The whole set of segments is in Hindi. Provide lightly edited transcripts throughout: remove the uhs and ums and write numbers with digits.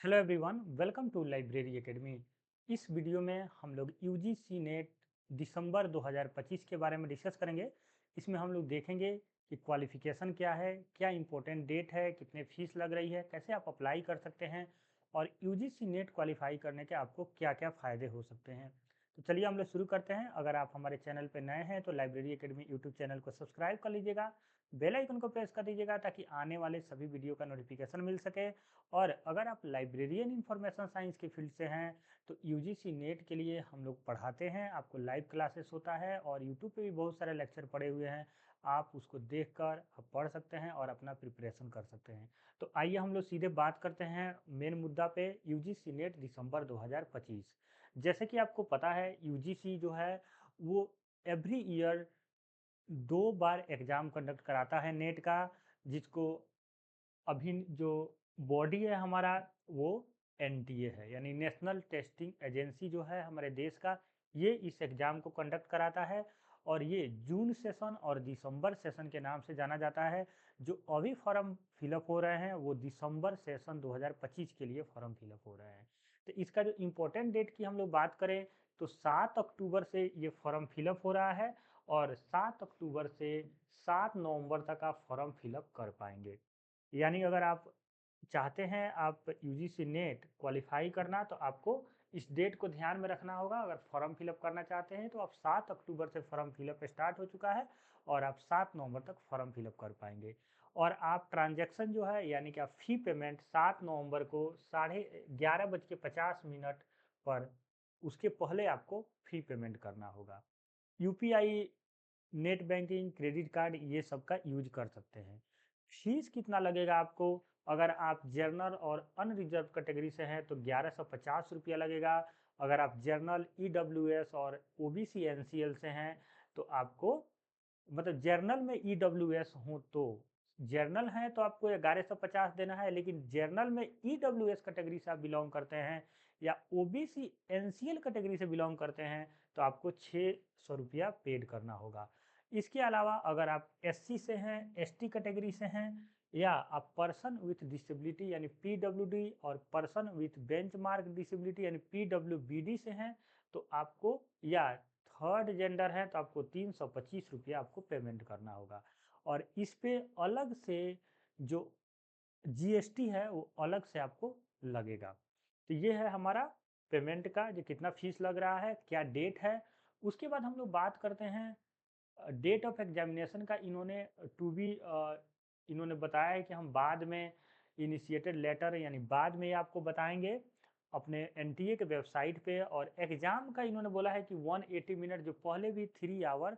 Hello everyone, welcome to library academy. इस वीडियो में हम लोग यूजीसी नेट दिसंबर 2025 के बारे में डिस्कस करेंगे। इसमें हम लोग देखेंगे कि क्वालिफिकेशन क्या है, क्या इंपॉर्टेंट डेट है, कितने फीस लग रही है, कैसे आप अप्लाई कर सकते हैं और यूजीसी नेट क्वालिफाई करने के आपको क्या क्या फ़ायदे हो सकते हैं। तो चलिए हम लोग शुरू करते हैं। अगर आप हमारे चैनल पर नए हैं तो लाइब्रेरी एकेडमी यूट्यूब चैनल को सब्सक्राइब कर लीजिएगा, बेल आइकन को प्रेस कर दीजिएगा ताकि आने वाले सभी वीडियो का नोटिफिकेशन मिल सके। और अगर आप लाइब्रेरियन इंफॉर्मेशन साइंस के फील्ड से हैं तो यूजीसी नेट के लिए हम लोग पढ़ाते हैं, आपको लाइव क्लासेस होता है और यूट्यूब पे भी बहुत सारे लेक्चर पड़े हुए हैं। आप उसको देखकर आप पढ़ सकते हैं और अपना प्रिपरेशन कर सकते हैं। तो आइए हम लोग सीधे बात करते हैं मेन मुद्दा पे, यूजीसी नेट दिसंबर 2025। जैसे कि आपको पता है यूजीसी जो है वो एवरी ईयर 2 बार एग्ज़ाम कंडक्ट कराता है नेट का, जिसको अभी जो बॉडी है हमारा वो एनटीए है, यानी नेशनल टेस्टिंग एजेंसी जो है हमारे देश का, ये इस एग्ज़ाम को कंडक्ट कराता है। और ये जून सेशन और दिसंबर सेशन के नाम से जाना जाता है। जो अभी फॉर्म फिलअप हो रहे हैं वो दिसंबर सेशन 2025 के लिए फॉर्म फिलअप हो रहे हैं। तो इसका जो इम्पोर्टेंट डेट की हम लोग बात करें तो 7 अक्टूबर से ये फॉर्म फिलअप हो रहा है और 7 अक्टूबर से 7 नवंबर तक आप फॉर्म फिलअप कर पाएंगे। यानी अगर आप चाहते हैं आप यूजीसी नेट क्वालिफाई करना तो आपको इस डेट को ध्यान में रखना होगा। अगर फॉर्म फिलअप करना चाहते हैं तो आप 7 अक्टूबर से फॉर्म फिलअप स्टार्ट हो चुका है और आप 7 नवंबर तक फॉर्म फिलअप कर पाएंगे। और आप ट्रांजैक्शन जो है यानी कि आप फ़ी पेमेंट 7 नवंबर को 11:50 पर, उसके पहले आपको फ़ी पेमेंट करना होगा। UPI, net banking, credit card ये सब का यूज कर सकते हैं। फीस कितना लगेगा आपको? अगर आप जर्नल और अनरिजर्व कैटेगरी से हैं तो 1150 रुपया लगेगा। अगर आप जर्नल, ईडब्ल्यूएस और ओबीसी एनसीएल से हैं तो आपको, मतलब जर्नल में ईडब्ल्यूएस हो तो, जर्नल है तो आपको 1150 देना है, लेकिन जर्नल में ईडब्ल्यूएस कैटेगरी से आप बिलोंग करते हैं या ओबीसी एनसीएल कैटेगरी से बिलोंग करते हैं तो आपको 600 रुपया पेड करना होगा। इसके अलावा अगर आप एससी से हैं, एसटी कैटेगरी से हैं या आप पर्सन विथ डिसेबिलिटी यानी पीडब्ल्यूडी और पर्सन विथ बेंचमार्क डिसेबिलिटी यानी पीडब्ल्यूबीडी से हैं तो आपको, या थर्ड जेंडर है तो आपको 325 रुपया आपको पेमेंट करना होगा। और इस पे अलग से जो जीएसटी है वो अलग से आपको लगेगा। तो ये है हमारा पेमेंट का, जो कितना फीस लग रहा है, क्या डेट है। उसके बाद हम लोग बात करते हैं डेट ऑफ एग्जामिनेशन का। इन्होंने टू बी इन्होंने बताया है कि हम बाद में इनिशिएटेड लेटर यानी बाद में ये आपको बताएंगे अपने एनटीए के वेबसाइट पे। और एग्ज़ाम का इन्होंने बोला है कि 180 मिनट, जो पहले भी 3 आवर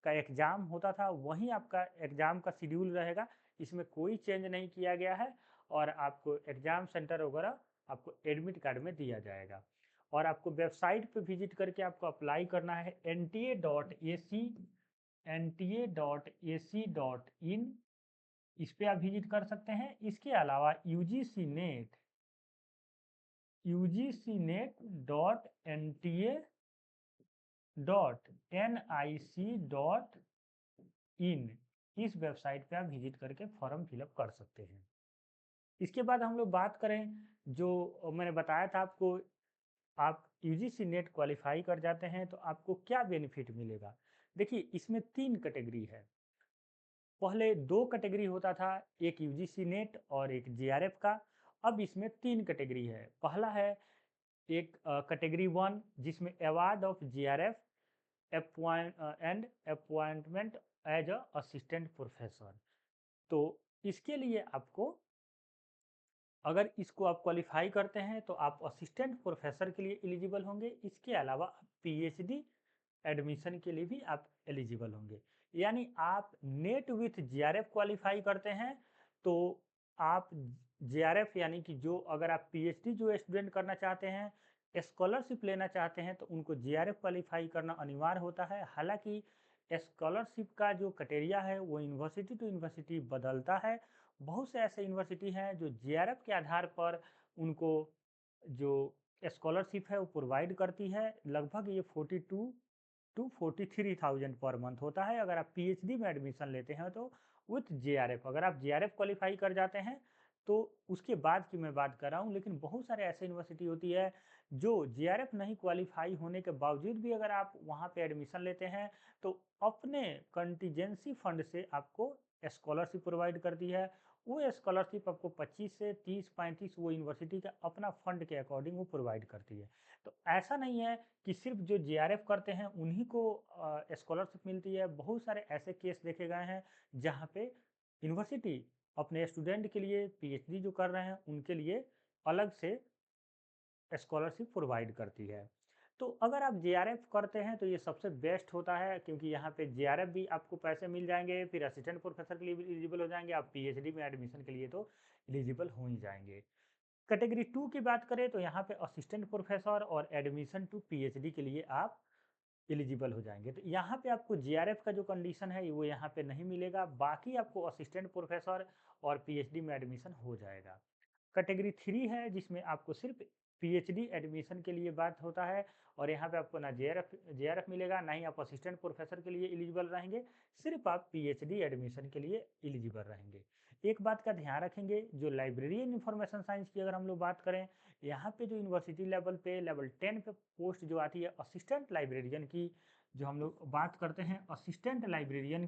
का एग्ज़ाम होता था वहीं आपका एग्ज़ाम का शेड्यूल रहेगा। इसमें कोई चेंज नहीं किया गया है और आपको एग्ज़ाम सेंटर वगैरह आपको एडमिट कार्ड में दिया जाएगा। और आपको वेबसाइट पे विजिट करके आपको अप्लाई करना है nta.ac.in, इस पे आप विजिट कर सकते हैं। इसके अलावा ugcnet.nic.in, इस वेबसाइट पे आप विजिट करके फॉर्म फिलअप कर सकते हैं। इसके बाद हम लोग बात करें, जो मैंने बताया था आपको, आप यूजीसी नेट क्वालिफाई कर जाते हैं तो आपको क्या बेनिफिट मिलेगा। देखिए इसमें 3 कैटेगरी है। पहले 2 कैटेगरी होता था, एक यूजीसी नेट और एक जीआरएफ का। अब इसमें 3 कैटेगरी है। पहला है एक कैटेगरी 1 जिसमें award of JRF and appointment as a assistant professor. तो इसके लिए आपको, अगर इसको आप क्वालिफाई करते हैं तो आप असिस्टेंट प्रोफेसर के लिए एलिजिबल होंगे। इसके अलावा पीएचडी एडमिशन के लिए भी आप एलिजिबल होंगे। यानी आप नेट विथ जीआरएफ क्वालिफाई करते हैं तो आप जीआरएफ, यानी कि जो अगर आप पीएचडी जो स्टूडेंट करना चाहते हैं, स्कॉलरशिप लेना चाहते हैं तो उनको जीआरएफ क्वालिफाई करना अनिवार्य होता है। हालांकि स्कॉलरशिप का जो क्राइटेरिया है वो यूनिवर्सिटी टू यूनिवर्सिटी बदलता है। बहुत से ऐसे यूनिवर्सिटी हैं जो जीआरएफ के आधार पर उनको जो स्कॉलरशिप है वो प्रोवाइड करती है। लगभग ये 42 to 43,000 पर मंथ होता है अगर आप पीएचडी में एडमिशन लेते हैं तो विथ जेआरएफ। अगर आप जेआरएफ क्वालिफाई कर जाते हैं तो उसके बाद की मैं बात कर रहा हूँ। लेकिन बहुत सारे ऐसे यूनिवर्सिटी होती है जो जेआरएफ नहीं क्वालिफाई होने के बावजूद भी अगर आप वहाँ पे एडमिशन लेते हैं तो अपने कंटीजेंसी फंड से आपको स्कॉलरशिप प्रोवाइड करती है। वो स्कॉलरशिप आपको 25 से 30-35 वो यूनिवर्सिटी का अपना फंड के अकॉर्डिंग वो प्रोवाइड करती है। तो ऐसा नहीं है कि सिर्फ जो जेआरएफ करते हैं उन्हीं को स्कॉलरशिप मिलती है। बहुत सारे ऐसे केस देखे गए हैं जहाँ पे यूनिवर्सिटी अपने स्टूडेंट के लिए पीएचडी जो कर रहे हैं उनके लिए अलग से स्कॉलरशिप प्रोवाइड करती है। तो अगर आप जेआरएफ करते हैं तो ये सबसे बेस्ट होता है, क्योंकि यहाँ पे जेआरएफ भी आपको पैसे मिल जाएंगे, फिर असिस्टेंट प्रोफेसर के लिए भी एलिजिबल हो जाएंगे, आप पीएचडी में एडमिशन के लिए तो एलिजिबल हो ही जाएंगे। कैटेगरी 2 की बात करें तो यहाँ पे असिस्टेंट प्रोफेसर और एडमिशन टू पीएचडी के लिए आप एलिजिबल हो जाएंगे। तो यहाँ पे आपको जेआरएफ का जो कंडीशन है वो यहाँ पे नहीं मिलेगा, बाकी आपको असिस्टेंट प्रोफेसर और पीएचडी में एडमिशन हो जाएगा। कैटेगरी 3 है जिसमें आपको सिर्फ पीएचडी एडमिशन के लिए बात होता है, और यहाँ पे आपको ना जेआरएफ मिलेगा, ना ही आप असिस्टेंट प्रोफेसर के लिए एलिजिबल रहेंगे, सिर्फ आप पीएचडी एडमिशन के लिए एलिजिबल रहेंगे। एक बात का ध्यान रखेंगे, जो लाइब्रेरियन इंफॉर्मेशन साइंस की अगर हम लोग बात करें, यहाँ पे जो यूनिवर्सिटी लेवल पे लेवल 10 पे पोस्ट जो आती है असिस्टेंट लाइब्रेरियन की, जो हम लोग बात करते हैं असिस्टेंट लाइब्रेरियन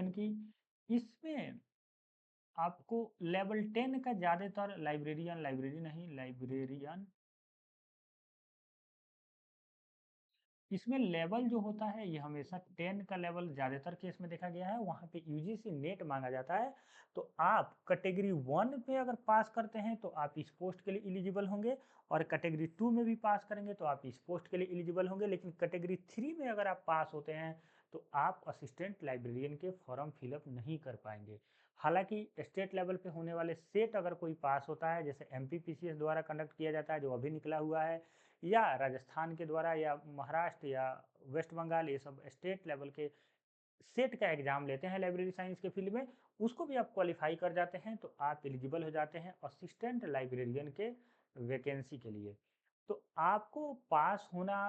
की, इसमें आपको लेवल 10 का ज़्यादातर लाइब्रेरियन इसमें लेवल जो होता है ये हमेशा 10 का लेवल ज़्यादातर केस में देखा गया है, वहाँ पे यूजीसी नेट मांगा जाता है। तो आप कैटेगरी 1 पे अगर पास करते हैं तो आप इस पोस्ट के लिए एलिजिबल होंगे, और कैटेगरी 2 में भी पास करेंगे तो आप इस पोस्ट के लिए एलिजिबल होंगे। लेकिन कैटेगरी 3 में अगर आप पास होते हैं तो आप असिस्टेंट लाइब्रेरियन के फॉर्म फिलअप नहीं कर पाएंगे। हालांकि स्टेट लेवल पे होने वाले सेट अगर कोई पास होता है, जैसे एमपीपीसीएस द्वारा कंडक्ट किया जाता है जो अभी निकला हुआ है, या राजस्थान के द्वारा, या महाराष्ट्र या वेस्ट बंगाल, ये सब स्टेट लेवल के सेट का एग्जाम लेते हैं लाइब्रेरी साइंस के फील्ड में, उसको भी आप क्वालिफाई कर जाते हैं तो आप एलिजिबल हो जाते हैं असिस्टेंट लाइब्रेरियन के वैकेंसी के लिए। तो आपको पास होना,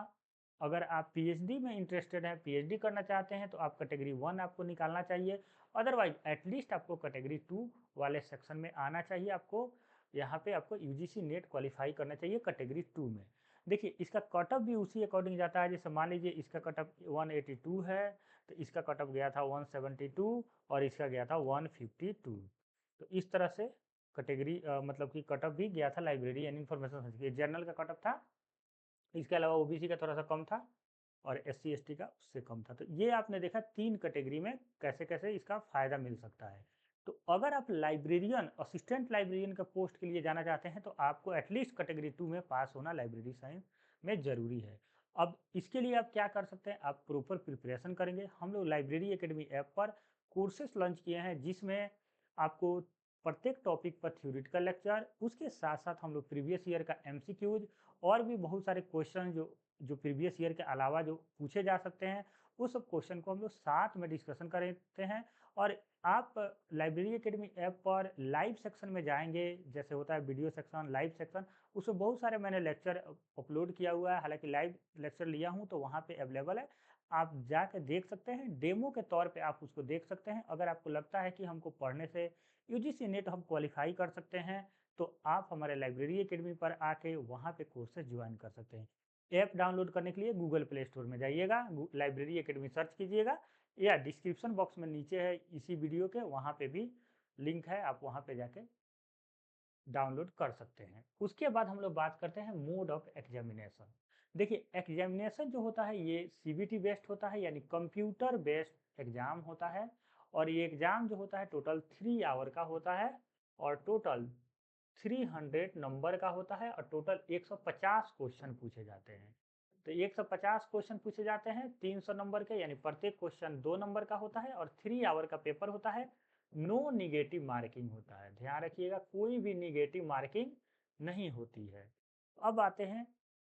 अगर आप पीएचडी में इंटरेस्टेड हैं, पीएचडी करना चाहते हैं, तो आप कैटेगरी 1 आपको निकालना चाहिए। अदरवाइज एटलीस्ट आपको कैटेगरी 2 वाले सेक्शन में आना चाहिए। आपको यहाँ पे आपको यूजीसी नेट क्वालिफाई करना चाहिए कैटेगरी 2 में। देखिए इसका कट ऑफ भी उसी अकॉर्डिंग जाता है, जैसे मान लीजिए इसका कट ऑफ 182 है तो इसका कट ऑफ गया था 172 और इसका गया था 152। तो इस तरह से कैटेगरी मतलब कि कट ऑफ भी गया था लाइब्रेरी एंड इंफॉर्मेशन साइंस के। जनरल का कट ऑफ था, इसके अलावा ओबीसी का थोड़ा सा कम था, और एससी एसटी का उससे कम था। तो ये आपने देखा 3 कैटेगरी में कैसे कैसे इसका फायदा मिल सकता है। तो अगर आप लाइब्रेरियन असिस्टेंट लाइब्रेरियन का पोस्ट के लिए जाना चाहते हैं तो आपको एटलीस्ट कैटेगरी 2 में पास होना लाइब्रेरी साइंस में ज़रूरी है। अब इसके लिए आप क्या कर सकते हैं, आप प्रॉपर प्रिपरेशन करेंगे। हम लोग लाइब्रेरी एकेडमी ऐप पर कोर्सेस लॉन्च किए हैं जिसमें आपको प्रत्येक टॉपिक पर थ्योरेटिकल लेक्चर, उसके साथ साथ हम लोग प्रीवियस ईयर का एमसीक्यूज और भी बहुत सारे क्वेश्चन जो जो प्रीवियस ईयर के अलावा जो पूछे जा सकते हैं, उस सब क्वेश्चन को हम लोग साथ में डिस्कशन करते हैं। और आप लाइब्रेरी एकेडमी ऐप पर लाइव सेक्शन में जाएंगे, जैसे होता है वीडियो सेक्शन, लाइव सेक्शन, उसमें बहुत सारे मैंने लेक्चर अपलोड किया हुआ है। हालांकि लाइव लेक्चर लिया हूँ तो वहाँ पे अवेलेबल है, आप जाके देख सकते हैं, डेमो के तौर पे आप उसको देख सकते हैं। अगर आपको लगता है कि हमको पढ़ने से यूजीसी नेट हम क्वालिफाई कर सकते हैं तो आप हमारे लाइब्रेरी एकेडमी पर आके वहाँ पे कोर्सेज ज्वाइन कर सकते हैं। ऐप डाउनलोड करने के लिए गूगल प्ले स्टोर में जाइएगा, लाइब्रेरी एकेडमी सर्च कीजिएगा, या डिस्क्रिप्शन बॉक्स में नीचे है इसी वीडियो के, वहाँ पे भी लिंक है, आप वहाँ पे जाके डाउनलोड कर सकते हैं। उसके बाद हम लोग बात करते हैं मोड ऑफ एग्जामिनेशन। देखिए एग्जामिनेशन जो होता है ये सीबीटी बेस्ड होता है, यानी कंप्यूटर बेस्ड एग्जाम होता है। और ये एग्जाम जो होता है टोटल 3 आवर का होता है, और टोटल 300 नंबर का होता है, और टोटल 150 क्वेश्चन पूछे जाते हैं। तो 150 क्वेश्चन पूछे जाते हैं 300 नंबर के, यानी प्रत्येक क्वेश्चन 2 नंबर का होता है, और 3 आवर का पेपर होता है। नो निगेटिव मार्किंग होता है, ध्यान रखिएगा कोई भी निगेटिव मार्किंग नहीं होती है। अब आते हैं,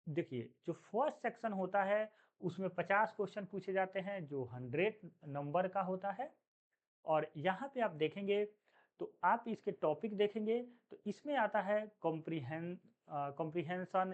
देखिए जो फर्स्ट सेक्शन होता है उसमें 50 क्वेश्चन पूछे जाते हैं जो 100 नंबर का होता है। और यहाँ पे आप देखेंगे तो आप इसके टॉपिक देखेंगे तो इसमें आता है कॉम्प्रिहेंशन,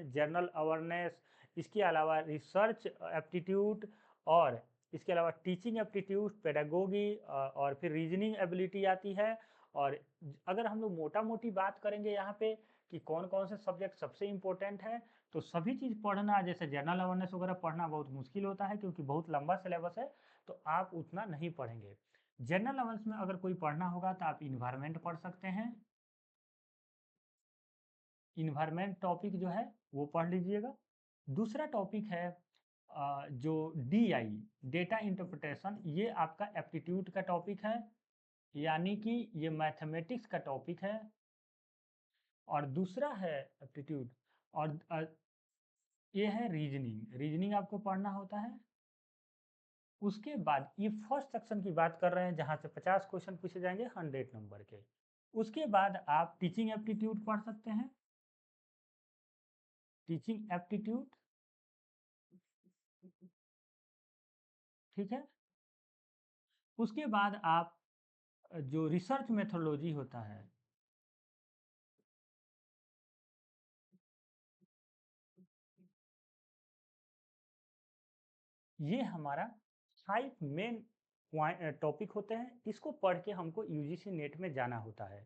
जनरल अवेयरनेस, इसके अलावा रिसर्च एप्टीट्यूड और इसके अलावा टीचिंग एप्टीट्यूड, पेडागोगी और फिर रीजनिंग एबिलिटी आती है। और अगर हम लोग मोटा मोटी बात करेंगे यहाँ पे कि कौन कौन से सब्जेक्ट सबसे इम्पोर्टेंट है, तो सभी चीज़ पढ़ना, जैसे जनरल अवेयरनेस वगैरह पढ़ना बहुत मुश्किल होता है क्योंकि बहुत लंबा सिलेबस है, तो आप उतना नहीं पढ़ेंगे। जनरल अवेयरनेस में अगर कोई पढ़ना होगा तो आप इन्वायरमेंट पढ़ सकते हैं। इन्वायरमेंट टॉपिक जो है वो पढ़ लीजिएगा। दूसरा टॉपिक है जो DI, डेटा इंटरप्रिटेशन, ये आपका एप्टीट्यूड का टॉपिक है, यानी कि ये मैथमेटिक्स का टॉपिक है। और दूसरा है एप्टीट्यूड, और ये है रीजनिंग। रीजनिंग आपको पढ़ना होता है। उसके बाद ये फर्स्ट सेक्शन की बात कर रहे हैं जहाँ से 50 क्वेश्चन पूछे जाएंगे 100 नंबर के। उसके बाद आप टीचिंग एप्टीट्यूड पढ़ सकते हैं। टीचिंग एप्टीट्यूड, ठीक है। उसके बाद आप जो रिसर्च मेथोडोलॉजी होता है, ये हमारा 5 मेन टॉपिक होते हैं। इसको पढ़ के हमको यूजीसी नेट में जाना होता है।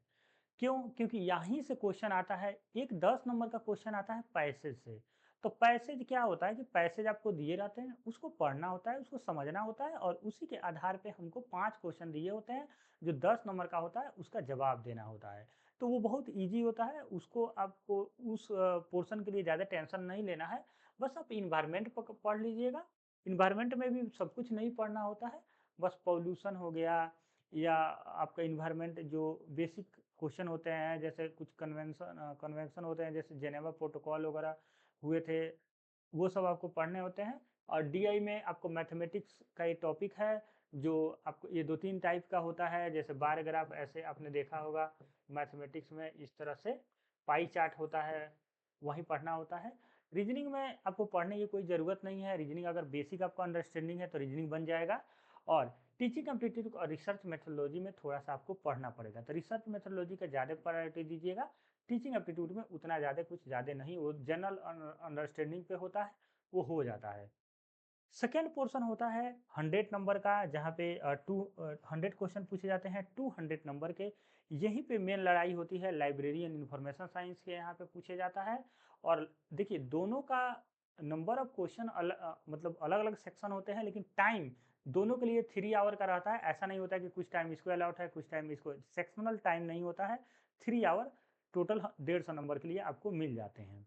क्यों? क्योंकि यहीं से क्वेश्चन आता है। एक 10 नंबर का क्वेश्चन आता है पैसेज से। तो पैसेज क्या होता है कि पैसेज आपको दिए रहते हैं, उसको पढ़ना होता है, उसको समझना होता है, और उसी के आधार पे हमको 5 क्वेश्चन दिए होते हैं जो 10 नंबर का होता है, उसका जवाब देना होता है। तो वो बहुत ईजी होता है, उसको आपको उस पोर्शन के लिए ज़्यादा टेंशन नहीं लेना है। बस आप इन्वायरमेंट पढ़ लीजिएगा। इन्वायरमेंट में भी सब कुछ नहीं पढ़ना होता है, बस पॉल्यूशन हो गया, या आपका इन्वायरमेंट जो बेसिक क्वेश्चन होते हैं, जैसे कुछ कन्वेंशन होते हैं, जैसे जेनेवा प्रोटोकॉल वगैरह हुए थे, वो सब आपको पढ़ने होते हैं। और DI में आपको मैथमेटिक्स का एक टॉपिक है जो आपको ये 2-3 टाइप का होता है, जैसे बार ग्राफ, ऐसे आपने देखा होगा मैथमेटिक्स में इस तरह से पाई चार्ट होता है, वही पढ़ना होता है। रीजनिंग में आपको पढ़ने की कोई ज़रूरत नहीं है। रीजनिंग अगर बेसिक आपका अंडरस्टैंडिंग है तो रीजनिंग बन जाएगा। और टीचिंग एप्टीट्यूड और रिसर्च मेथोडोलॉजी में थोड़ा सा आपको पढ़ना पड़ेगा, तो रिसर्च मेथोडोलॉजी का ज़्यादा प्रायोरिटी दीजिएगा। टीचिंग एप्टीट्यूड में उतना ज़्यादा कुछ ज़्यादा नहीं, वो जनरल अंडरस्टैंडिंग पे होता है, वो हो जाता है। सेकेंड पोर्शन होता है 100 नंबर का, जहाँ पे 100 क्वेश्चन पूछे जाते हैं 200 नंबर के। यहीं पे मेन लड़ाई होती है, लाइब्रेरी एंड इंफॉर्मेशन साइंस के यहाँ पे पूछे जाता है। और देखिए दोनों का नंबर ऑफ क्वेश्चन मतलब अलग अलग सेक्शन होते हैं, लेकिन टाइम दोनों के लिए 3 आवर का रहता है। ऐसा नहीं होता है कि कुछ टाइम इसको अलाउट है, कुछ टाइम इसको, सेक्शनल टाइम नहीं होता है। 3 आवर टोटल 150 नंबर के लिए आपको मिल जाते हैं।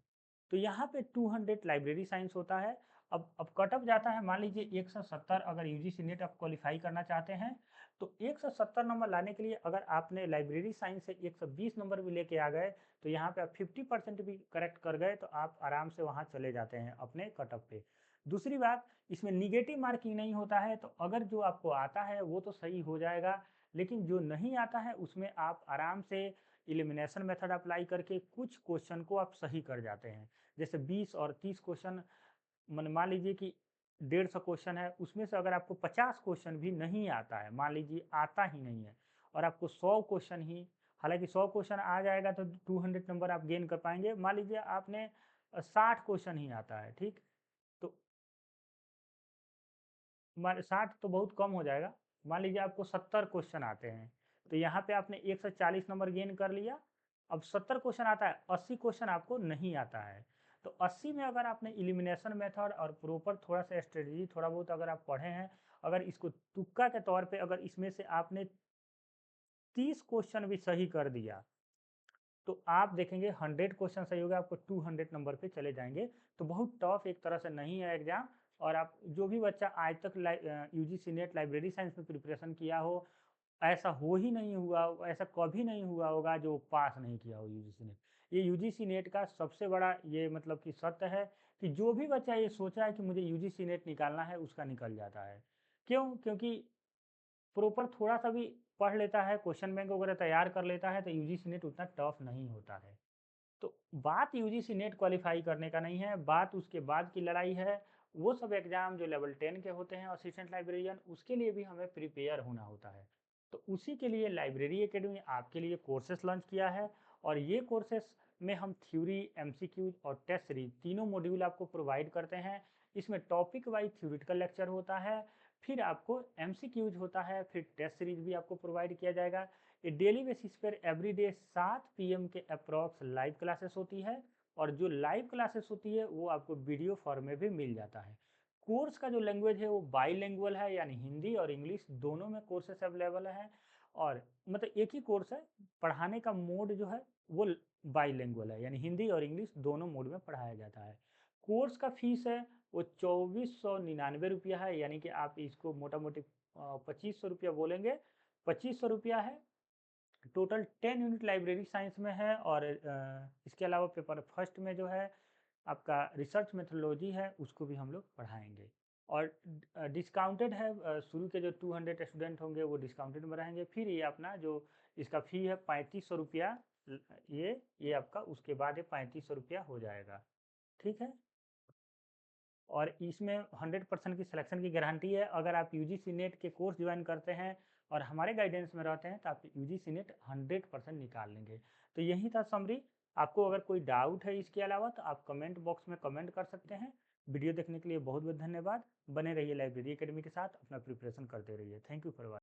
तो यहाँ पे 200 लाइब्रेरी साइंस होता है। अब कट ऑफ जाता है, मान लीजिए 170, अगर यूजीसी नेट आप क्वालिफाई करना चाहते हैं तो 170 नंबर लाने के लिए अगर आपने लाइब्रेरी साइंस से 120 नंबर भी लेके आ गए, तो यहाँ पे आप 50% भी करेक्ट कर गए तो आप आराम से वहाँ चले जाते हैं अपने कट ऑफ पे। दूसरी बात, इसमें निगेटिव मार्किंग नहीं होता है, तो अगर जो आपको आता है वो तो सही हो जाएगा, लेकिन जो नहीं आता है उसमें आप आराम से एलिमिनेशन मेथड अप्लाई करके कुछ क्वेश्चन को आप सही कर जाते हैं। जैसे 20 और 30 क्वेश्चन, मान लीजिए कि 150 क्वेश्चन है, उसमें से अगर आपको 50 क्वेश्चन भी नहीं आता है, मान लीजिए आता ही नहीं है, और आपको 100 क्वेश्चन ही, हालांकि 100 क्वेश्चन आ जाएगा तो 200 नंबर आप गेन कर पाएंगे। मान लीजिए आपने 60 क्वेश्चन ही आता है, ठीक, तो 60 तो बहुत कम हो जाएगा। मान लीजिए आपको 70 क्वेश्चन आते हैं, तो यहाँ पे आपने 140 नंबर गेन कर लिया। अब 70 क्वेश्चन आता है, 80 क्वेश्चन आपको नहीं आता है, तो 80 में अगर आपने इलिमिनेशन मेथड और प्रॉपर थोड़ा सा स्ट्रेटजी थोड़ा बहुत अगर आप पढ़े हैं, अगर इसको तुक्का के तौर पे अगर इसमें से आपने 30 क्वेश्चन भी सही कर दिया, तो आप देखेंगे 100 क्वेश्चन सही हो गया, आपको 200 नंबर पे चले जाएंगे। तो बहुत टफ एक तरह से नहीं है एग्जाम। और आप जो भी बच्चा आज तक यूजीसी नेट लाइब्रेरी साइंस में प्रिपरेशन किया हो, ऐसा हो ही नहीं हुआ, ऐसा कभी नहीं हुआ होगा जो पास नहीं किया हो यूजीसी नेट। ये यूजीसी नेट का सबसे बड़ा ये मतलब कि सत्य है कि जो भी बच्चा ये सोचा है कि मुझे यूजीसी नेट निकालना है, उसका निकल जाता है। क्यों? क्योंकि प्रॉपर थोड़ा सा भी पढ़ लेता है, क्वेश्चन बैंक वगैरह तैयार कर लेता है, तो यूजीसी नेट उतना टफ नहीं होता है। तो बात यूजीसी नेट क्वालिफाई करने का नहीं है, बात उसके बाद की लड़ाई है। वो सब एग्जाम जो लेवल 10 के होते हैं असिस्टेंट लाइब्रेरियन, उसके लिए भी हमें प्रिपेयर होना होता है। तो उसी के लिए लाइब्रेरी एकेडमी आपके लिए कोर्सेस लॉन्च किया है। और ये कोर्सेस में हम थ्योरी, एमसीक्यूज और टेस्ट सीरीज तीनों मॉड्यूल आपको प्रोवाइड करते हैं। इसमें टॉपिक वाइज थ्योरेटिकल लेक्चर होता है, फिर आपको एमसीक्यूज होता है, फिर टेस्ट सीरीज भी आपको प्रोवाइड किया जाएगा। ये डेली बेसिस पर एवरीडे 7 पीएम के अप्रॉक्स लाइव क्लासेस होती है, और जो लाइव क्लासेस होती है वो आपको वीडियो फॉर्म में भी मिल जाता है। कोर्स का जो लैंग्वेज है वो बाईलिंगुअल है, यानी हिंदी और इंग्लिश दोनों में कोर्सेस अवेलेबल है। और मतलब एक ही कोर्स है, पढ़ाने का मोड जो है वो बाईलिंगुअल है, यानी हिंदी और इंग्लिश दोनों मोड में पढ़ाया जाता है। कोर्स का फीस है वो 2499 रुपया है, यानी कि आप इसको मोटा मोटी 2500 रुपया बोलेंगे। 2500 रुपया है। टोटल 10 यूनिट लाइब्रेरी साइंस में है, और इसके अलावा पेपर फर्स्ट में जो है आपका रिसर्च मेथोडोलॉजी है उसको भी हम लोग पढ़ाएंगे। और डिस्काउंटेड है, शुरू के जो 200 स्टूडेंट होंगे वो डिस्काउंटेड में रहेंगे। फिर ये अपना जो इसका फ़ी है 3500 रुपया, ये आपका उसके बाद ये 3500 रुपया हो जाएगा। ठीक है। और इसमें 100% की सिलेक्शन की गारंटी है। अगर आप यूजीसी नेट के कोर्स ज्वाइन करते हैं और हमारे गाइडेंस में रहते हैं तो आप यूजीसी नेट 100% निकाल लेंगे। तो यही था समरी। आपको अगर कोई डाउट है इसके अलावा तो आप कमेंट बॉक्स में कमेंट कर सकते हैं। वीडियो देखने के लिए बहुत बहुत धन्यवाद। बने रहिए लाइब्रेरी एकेडमी के साथ, अपना प्रिपरेशन करते रहिए। Thank you for watching.